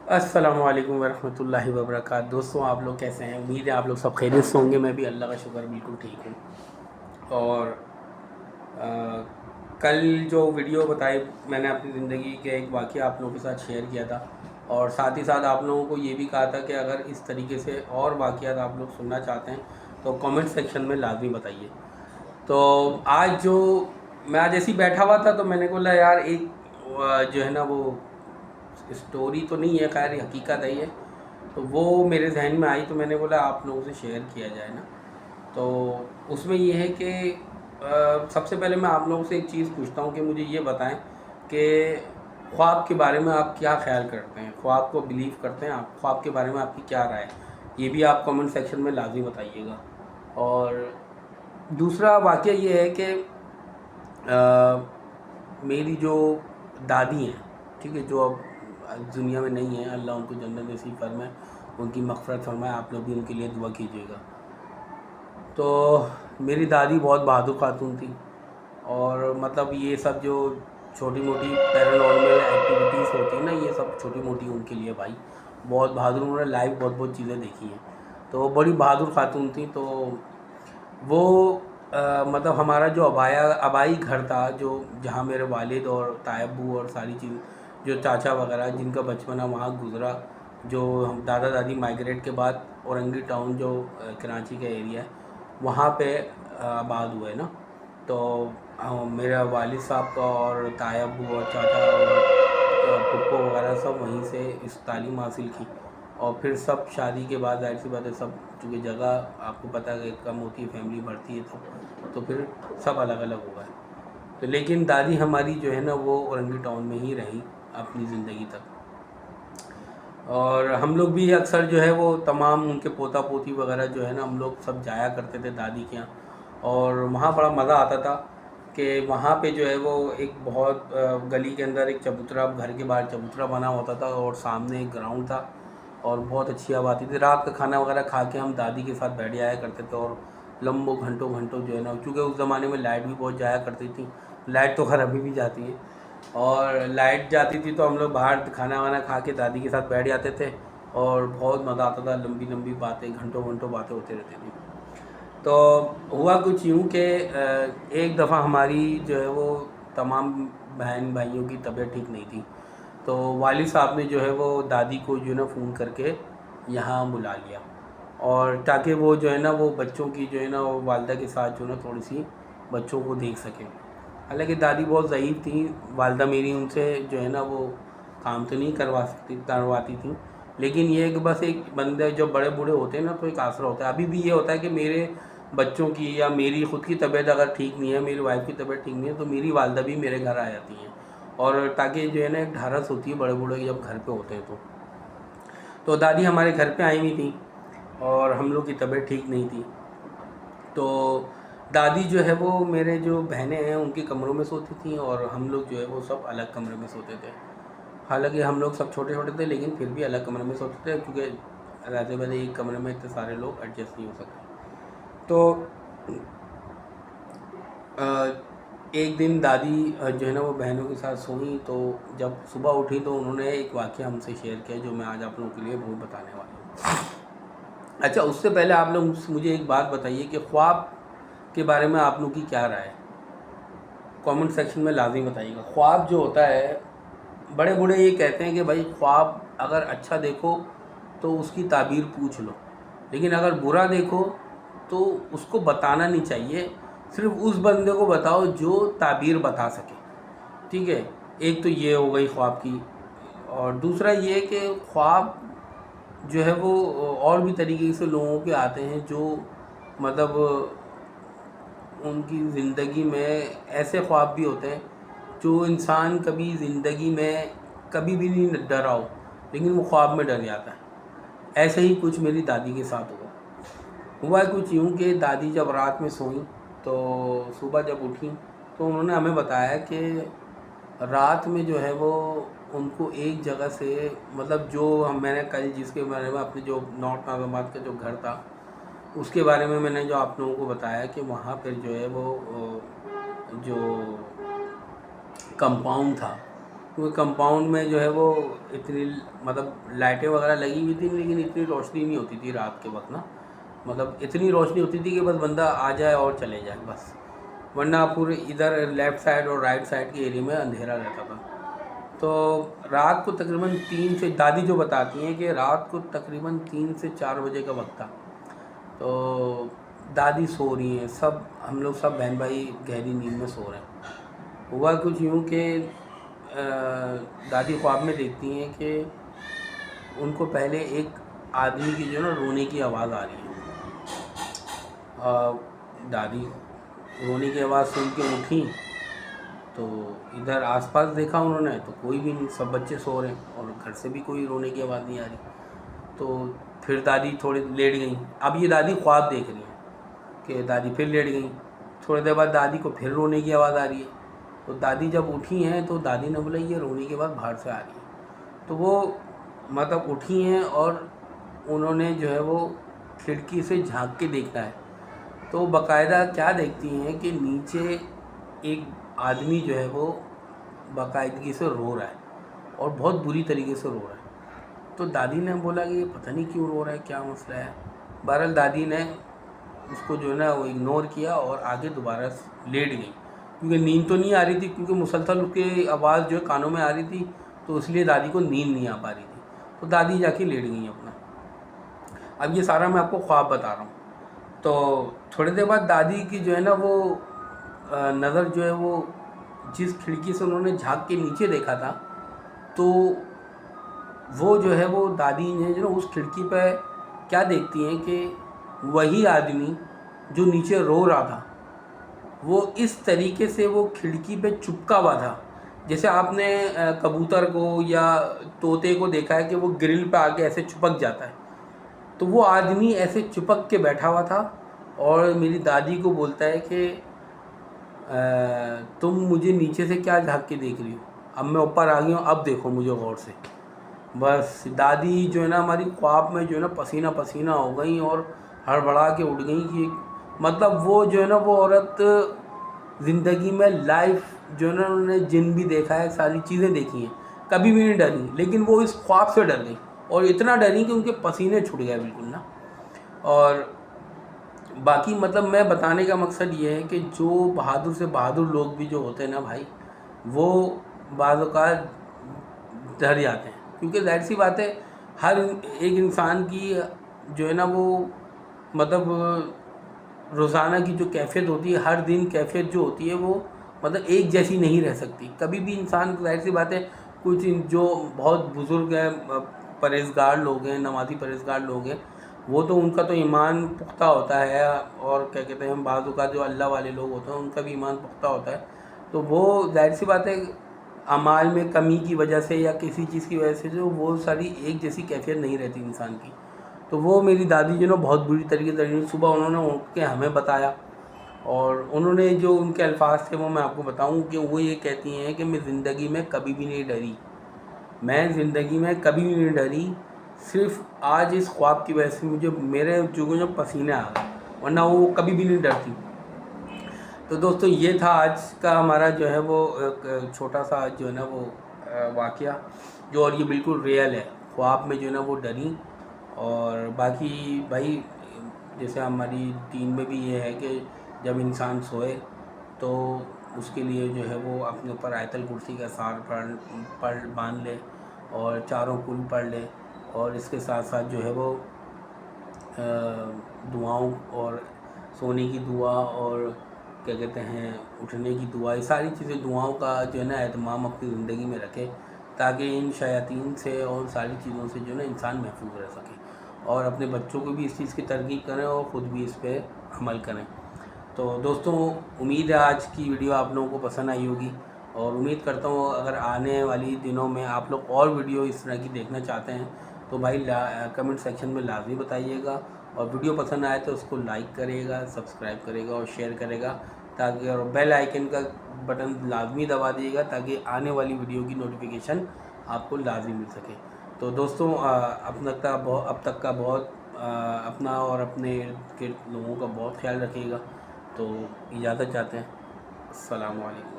अस्सलामु अलैकुम वरहमतुल्लाहि वबरकातुहू। दोस्तों, आप लोग कैसे हैं? उम्मीद है आप लोग सब खैरियत से होंगे। मैं भी अल्लाह का शुक्र बिल्कुल ठीक हूँ। और कल जो वीडियो बताई मैंने अपनी ज़िंदगी के एक वाक़या आप लोगों के साथ शेयर किया था, और साथ ही साथ आप लोगों को ये भी कहा था कि अगर इस तरीके से और वाक़यात आप लोग सुनना चाहते हैं तो कमेंट सेक्शन में लाजमी बताइए। तो आज मैं आज ऐसे ही बैठा हुआ था तो मैंने बोला यार एक जो है ना वो स्टोरी तो नहीं है, खैर हकीकत है ये, तो वो मेरे जहन में आई तो मैंने बोला आप लोगों से शेयर किया जाए ना। तो उसमें ये है कि सबसे पहले मैं आप लोगों से एक चीज़ पूछता हूँ कि मुझे ये बताएं कि ख्वाब के बारे में आप क्या ख्याल करते हैं, ख्वाब को बिलीव करते हैं आप, ख्वाब के बारे में आपकी क्या राय है, ये भी आप कमेंट सेक्शन में लाजमी बताइएगा। और दूसरा वाक़या ये है कि मेरी जो दादी हैं, ठीक है, जो अब दुनिया में नहीं है, अल्लाह उनको जन्नत नसीब फरमाए, उनकी मग़फ़िरत फरमाए। आप लोग भी उनके लिए दुआ कीजिएगा। तो मेरी दादी बहुत बहादुर खातून थी, और मतलब ये सब जो छोटी मोटी पैरानॉर्मल एक्टिविटीज़ होती हैं ना, ये सब छोटी मोटी उनके लिए भाई बहुत बहादुर, उन्होंने लाइव बहुत बहुत चीज़ें देखी हैं। तो वो बड़ी बहादुर खातून थी। तो वो मतलब हमारा जो आबाई घर था, जो जहाँ मेरे वालिद और तायब्बू और सारी चीज़ जो चाचा वगैरह जिनका बचपना वहाँ गुज़रा, जो हम दादा दादी माइग्रेट के बाद औरंगी टाउन जो कराची का एरिया है वहाँ पे आबाद हुए ना। तो मेरा वालिद साहब का और तायब्बू और चाचा और पुप्पो वगैरह सब वहीं से इस तालीम हासिल की। और फिर सब शादी के बाद ज़ाहिर सी बात है, सब चूँकि जगह आपको पता है कम होती है, फैमिली बढ़ती है, तो फिर सब अलग अलग हो गए। तो लेकिन दादी हमारी जो है ना वो औरंगी टाउन में ही रही अपनी ज़िंदगी तक। और हम लोग भी अक्सर जो है वो तमाम उनके पोता पोती वगैरह जो है ना, हम लोग सब जाया करते थे दादी के यहाँ। और वहाँ बड़ा मज़ा आता था कि वहाँ पे जो है वो एक बहुत गली के अंदर एक चबूतरा, घर के बाहर चबूतरा बना होता था और सामने एक ग्राउंड था, और बहुत अच्छी हवा आती थी। रात का खाना वगैरह खा के हम दादी के साथ बैठ जाया करते थे, और लंबों घंटों घंटों जो है ना, क्योंकि उस ज़माने में लाइट भी बहुत जाया करती थी, लाइट तो खैर अभी भी जाती है, और लाइट जाती थी तो हम लोग बाहर खाना वाना खा के दादी के साथ बैठ जाते थे, और बहुत मज़ा आता था। लंबी लंबी बातें, घंटों घंटों बातें होती रहती थी। तो हुआ कुछ यूँ कि एक दफ़ा हमारी जो है वो तमाम बहन भाइयों की तबीयत ठीक नहीं थी। तो वालिद साहब ने जो है वो दादी को जो है ना फ़ोन करके यहाँ बुला लिया, और ताकि वो जो है ना वो बच्चों की जो है ना वो वालिदा के साथ जो है ना थोड़ी सी बच्चों को देख सकें। हालांकि दादी बहुत ज़ईफ़ थी, वालिदा मेरी उनसे जो है ना वो काम तो नहीं करवाती थी, लेकिन ये है कि बस एक बंदे जब बड़े बूढ़े होते हैं ना तो एक आसरा होता है। अभी भी ये होता है कि मेरे बच्चों की या मेरी ख़ुद की तबीयत अगर ठीक नहीं है, मेरी वाइफ की तबीयत ठीक नहीं है, तो मेरी वालिदा भी मेरे घर आ जाती हैं, और ताकि जो है ना एक ढारस होती है बड़े बूढ़े जब घर पे होते हैं। तो दादी हमारे घर पे आई हुई थी और हम लोग की तबीयत ठीक नहीं थी। तो दादी जो है वो मेरे जो बहनें हैं उनके कमरों में सोती थी, और हम लोग जो है वो सब अलग कमरे में सोते थे। हालांकि हम लोग सब छोटे छोटे थे, लेकिन फिर भी अलग कमरे में सोते थे, क्योंकि रहते बहते एक कमरे में इतने सारे लोग एडजस्ट नहीं हो सकते। तो एक दिन दादी जो है ना वो बहनों के साथ सोई, तो जब सुबह उठी तो उन्होंने एक वाक़या हमसे शेयर किया जो मैं आज आप लोगों के लिए वो बताने वाला हूँ। अच्छा, उससे पहले आप लोग मुझे एक बात बताइए कि ख्वाब के बारे में आप लोग की क्या राय है, कमेंट सेक्शन में लाजमी बताइएगा। ख्वाब जो होता है, बड़े बूढ़े ये कहते हैं कि भाई ख्वाब अगर अच्छा देखो तो उसकी ताबीर पूछ लो, लेकिन अगर बुरा देखो तो उसको बताना नहीं चाहिए, सिर्फ उस बंदे को बताओ जो ताबीर बता सके। ठीक है, एक तो ये हो गई ख्वाब की। और दूसरा ये कि ख्वाब जो है वो और भी तरीके से लोगों के आते हैं, जो मतलब उनकी ज़िंदगी में ऐसे ख्वाब भी होते हैं जो इंसान कभी ज़िंदगी में कभी भी नहीं डरा हो, लेकिन वो ख्वाब में डर जाता है। ऐसे ही कुछ मेरी दादी के साथ हुआ कुछ यूँ कि दादी जब रात में सोई तो सुबह जब उठी तो उन्होंने हमें बताया कि रात में जो है वो उनको एक जगह से, मतलब जो मैंने कल जिसके बारे में अपने जो नॉर्थ नाज़ाबाद का जो घर था उसके बारे में मैंने जो आप लोगों को बताया कि वहाँ पर जो है वो जो कंपाउंड था, کیونکہ کمپاؤنڈ میں جو ہے وہ اتنی مطلب لائٹیں وغیرہ لگی ہوئی تھیں لیکن اتنی روشنی نہیں ہوتی تھی رات کے وقت نا، مطلب اتنی روشنی ہوتی تھی کہ بس بندہ آ جائے اور چلے جائے بس، ورنہ پورے ادھر لیفٹ سائڈ اور رائٹ سائڈ کے ایریے میں اندھیرا رہتا تھا۔ تو رات کو تقریباً 3 سے، دادی جو بتاتی ہیں کہ رات کو تقریباً 3 سے 4 بجے کا وقت تھا، تو دادی سو رہی ہیں، سب ہم لوگ سب بہن بھائی گہری نیند میں سو رہے ہیں۔ ہوا کچھ یوں کہ دادی خواب میں دیکھتی ہیں کہ ان کو پہلے ایک آدمی کی جو ہے نا رونے کی آواز آ رہی ہے، دادی رونے کی آواز سن کے اٹھیں تو ادھر آس پاس دیکھا انہوں نے تو کوئی بھی نہیں، سب بچے سو رہے ہیں اور گھر سے بھی کوئی رونے کی آواز نہیں آ رہی۔ تو پھر دادی تھوڑی لیٹ گئیں، اب یہ دادی خواب دیکھ رہی ہیں کہ دادی پھر لیٹ گئیں، تھوڑی دیر بعد دادی کو پھر رونے کی آواز آ رہی ہے، تو دادی جب اٹھی ہیں تو دادی نے بولا یہ رونے کی آواز باہر سے آ رہی ہے، تو وہ مطلب اٹھی ہیں اور انہوں نے جو ہے وہ کھڑکی سے جھانک کے دیکھا ہے، تو باقاعدہ کیا دیکھتی ہیں کہ نیچے ایک آدمی جو ہے وہ باقاعدگی سے رو رہا ہے اور بہت بری طریقے سے رو رہا ہے۔ تو دادی نے بولا کہ پتہ نہیں کیوں رو رہا ہے، کیا مسئلہ ہے۔ بہرحال دادی نے اس کو جو ہے نا وہ اگنور کیا اور آگے دوبارہ لیٹ گئی، کیونکہ نیند تو نہیں آ رہی تھی، کیونکہ مسلسل اس کی آواز جو ہے کانوں میں آ رہی تھی، تو اس لیے دادی کو نیند نہیں آ پا رہی تھی، تو دادی جا کے لیٹ گئی اپنا۔ اب یہ سارا میں آپ کو خواب بتا رہا ہوں۔ تو تھوڑی دیر بعد دادی کی جو ہے نا وہ نظر جو ہے وہ جس کھڑکی سے انہوں نے جھانک کے نیچے دیکھا تھا، تو وہ جو ہے وہ دادی نے جو نا اس کھڑکی پہ کیا دیکھتی ہیں کہ وہی آدمی جو نیچے رو رہا تھا وہ اس طریقے سے وہ کھڑکی پہ چپکا ہوا تھا، جیسے آپ نے کبوتر کو یا طوطے کو دیکھا ہے کہ وہ گرل پہ آ کے ایسے چپک جاتا ہے، تو وہ آدمی ایسے چپک کے بیٹھا ہوا تھا اور میری دادی کو بولتا ہے کہ تم مجھے نیچے سے کیا جھانک کے دیکھ رہی ہو، اب میں اوپر آ گئی ہوں، اب دیکھو مجھے غور سے۔ بس دادی جو ہے نا ہماری خواب میں جو ہے نا پسینہ پسینہ ہو گئیں اور ہڑبڑا کے اٹھ گئیں کہ مطلب وہ جو ہے نا وہ عورت زندگی میں لائف جو ہے نا انہوں نے جن بھی دیکھا ہے، ساری چیزیں دیکھی ہیں، کبھی بھی نہیں ڈری، لیکن وہ اس خواب سے ڈر گئی اور اتنا ڈری کہ ان کے پسینے چھوٹ گئے بالکل نا۔ اور باقی مطلب میں بتانے کا مقصد یہ ہے کہ جو بہادر سے بہادر لوگ بھی جو ہوتے ہیں نا بھائی، وہ بعض اوقات ڈر جاتے ہیں، کیونکہ ظاہر سی بات ہے ہر ایک انسان کی جو ہے نا وہ مطلب روزانہ کی جو کیفیت ہوتی ہے، ہر دن کیفیت جو ہوتی ہے وہ مطلب ایک جیسی نہیں رہ سکتی، کبھی بھی انسان ظاہر سی بات ہے کچھ جو بہت بزرگ ہیں، پرہیزگار لوگ ہیں، نمازی پرہیزگار لوگ ہیں، وہ تو ان کا تو ایمان پختہ ہوتا ہے، اور کیا کہتے ہیں بعض اوقات جو اللہ والے لوگ ہوتے ہیں ان کا بھی ایمان پختہ ہوتا ہے، تو وہ ظاہر سی بات ہے اعمال میں کمی کی وجہ سے یا کسی چیز کی وجہ سے جو وہ ساری ایک جیسی کیفیت نہیں رہتی انسان کی۔ تو وہ میری دادی جو نا بہت بری طریقے سے صبح انہوں نے اٹھ کے ہمیں بتایا، اور انہوں نے جو ان کے الفاظ تھے وہ میں آپ کو بتاؤں کہ وہ یہ کہتی ہیں کہ میں زندگی میں کبھی بھی نہیں ڈری، میں زندگی میں کبھی بھی نہیں ڈری، صرف آج اس خواب کی وجہ سے مجھے میرے جو پسینے آ گئے، ورنہ وہ کبھی بھی نہیں ڈرتی۔ تو دوستو یہ تھا آج کا ہمارا جو ہے وہ چھوٹا سا جو ہے نا وہ واقعہ، جو اور یہ بالکل ریئل ہے، خواب میں جو ہے نا وہ ڈری۔ اور باقی بھائی جیسے ہماری دین میں بھی یہ ہے کہ جب انسان سوئے تو اس کے لیے جو ہے وہ اپنے اوپر آیت الکرسی کا سار پڑھ باندھ لے اور چاروں کل پڑھ لے، اور اس کے ساتھ ساتھ جو ہے وہ دعاؤں اور سونے کی دعا اور کیا کہتے ہیں اٹھنے کی دعا، یہ ساری چیزیں دعاؤں کا جو ہے نا اہتمام اپنی زندگی میں رکھے، تاکہ ان شیاطین سے اور ساری چیزوں سے جو ہے نا انسان محفوظ رہ سکے، اور اپنے بچوں کو بھی اس چیز کی ترغیب کریں اور خود بھی اس پہ عمل کریں۔ تو دوستوں امید ہے آج کی ویڈیو آپ لوگوں کو پسند آئی ہوگی، اور امید کرتا ہوں اگر آنے والی دنوں میں آپ لوگ اور ویڈیو اس طرح کی دیکھنا چاہتے ہیں تو بھائی کمنٹ سیکشن میں لازمی بتائیے گا، اور ویڈیو پسند آئے تو اس کو لائک کرے گا، سبسکرائب کرے گا اور شیئر کرے گا، تاکہ اور بیل آئیکن کا بٹن لازمی دبا دیجیے گا تاکہ آنے والی ویڈیو کی نوٹیفیکیشن آپ کو لازمی مل سکے۔ تو دوستوں اب تک کا بہت اپنا اور اپنے ارد گرد لوگوں کا بہت خیال رکھیے گا، تو اجازت چاہتے ہیں، السلام علیکم۔